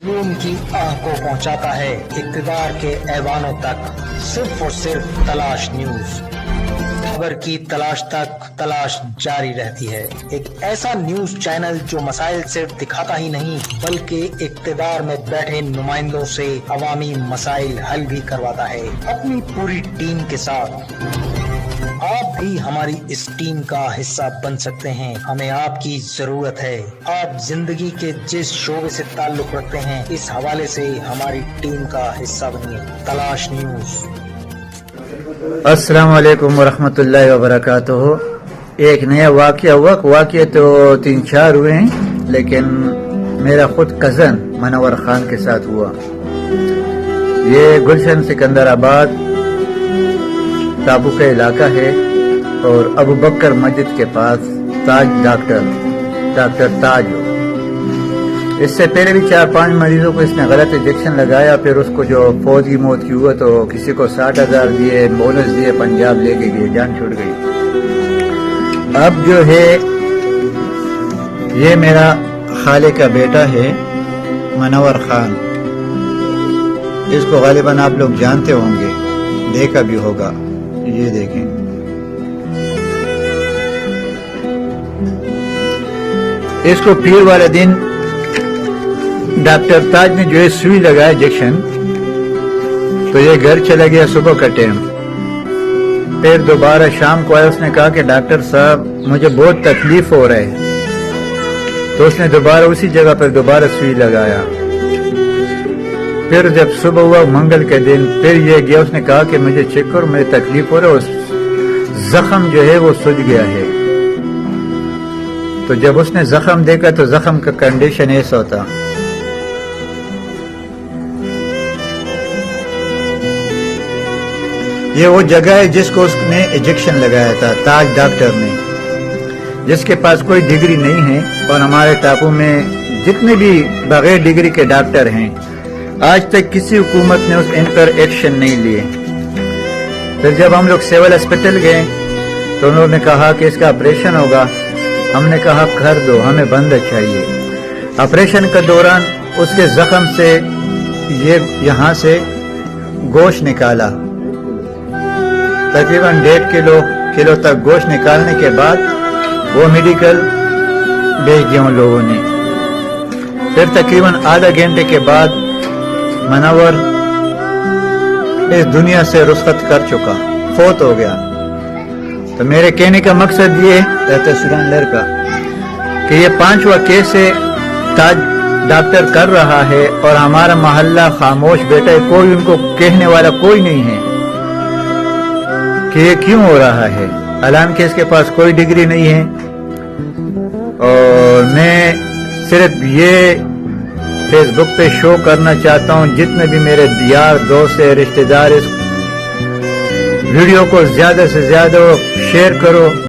जुनून की आह को पहुंचाता है इक़्तिदार के ऐवानों तक, सिर्फ और सिर्फ तलाश न्यूज। खबर की तलाश तक तलाश जारी रहती है। एक ऐसा न्यूज चैनल जो मसाइल सिर्फ दिखाता ही नहीं बल्कि इक़्तिदार में बैठे नुमाइंदों से अवामी मसाइल हल भी करवाता है अपनी पूरी टीम के साथ। आप भी हमारी इस टीम का हिस्सा बन सकते हैं, हमें आपकी जरूरत है। आप जिंदगी के जिस शोबे से ताल्लुक रखते हैं, इस हवाले से हमारी टीम का हिस्सा बनिए। तलाश न्यूज। अस्सलाम वालेकुम वरहमतुल्लाहि वबरकातुहू। एक नया वाक़या हुआ। वाक़ये तो 3-4 हुए हैं, लेकिन मेरा खुद कज़न मनवर खान के साथ हुआ। ये गुलशन सिकंदराबाद टापू का इलाका है और अबू बकर मस्जिद के पास ताज डॉक्टर ताज हो। इससे पहले भी 4-5 मरीजों को इसने गलत इंजेक्शन लगाया, फिर उसको जो फौत की मौत की हुआ तो किसी को 60,000 दिए, बोनस दिए, पंजाब लेके गए, जान छूट गई। अब जो है ये मेरा खाले का बेटा है मनवर खान। इसको गालिबन आप लोग जानते होंगे, देखा भी होगा। ये देखें, इसको पीर वाले दिन डॉक्टर ताज ने जो है सुई लगाया इंजेक्शन, तो ये घर चला गया सुबह का टाइम। फिर दोबारा शाम को आया, उसने कहा कि डॉक्टर साहब मुझे बहुत तकलीफ हो रहा है, तो उसने दोबारा उसी जगह पर दोबारा सुई लगाया। फिर जब सुबह हुआ मंगल के दिन, फिर ये गया, उसने कहा कि मुझे चेक करो, मुझे तकलीफ हो रहा है, जख्म जो है वो सूज गया है। तो जब उसने जख्म देखा तो जख्म का कंडीशन ऐसा होता। ये वो जगह है जिसको उसने इंजेक्शन लगाया था ताज डॉक्टर ने, जिसके पास कोई डिग्री नहीं है। और हमारे टापू में जितने भी बगैर डिग्री के डॉक्टर हैं, आज तक किसी हुकूमत ने उस इन पर एक्शन नहीं लिए। फिर जब हम लोग सिविल हॉस्पिटल गए तो उन्होंने कहा कि इसका ऑपरेशन होगा। हमने कहा कर दो, हमें बंद चाहिए। ऑपरेशन के दौरान उसके जख्म से ये यहाँ से गोश्त निकाला, तकरीबन 1.5 किलो तक गोश्त निकालने के बाद वो मेडिकल भेज दिया उन लोगों ने। फिर तकरीबन आधा घंटे के बाद मनवर इस दुनिया से रुखसत कर चुका, फौत हो गया। तो मेरे कहने का मकसद ये रहता सुरान लड़का कि ये 5वां केस है ताज डॉक्टर कर रहा है और हमारा मोहल्ला खामोश बैठा है, कोई उनको कहने वाला कोई नहीं है कि ये क्यों हो रहा है। हालांकि इसके पास कोई डिग्री नहीं है। और मैं सिर्फ ये फेसबुक पे शो करना चाहता हूँ, जितने भी मेरे यार दोस्त है, रिश्तेदार, इस वीडियो को ज्यादा से ज्यादा शेयर करो।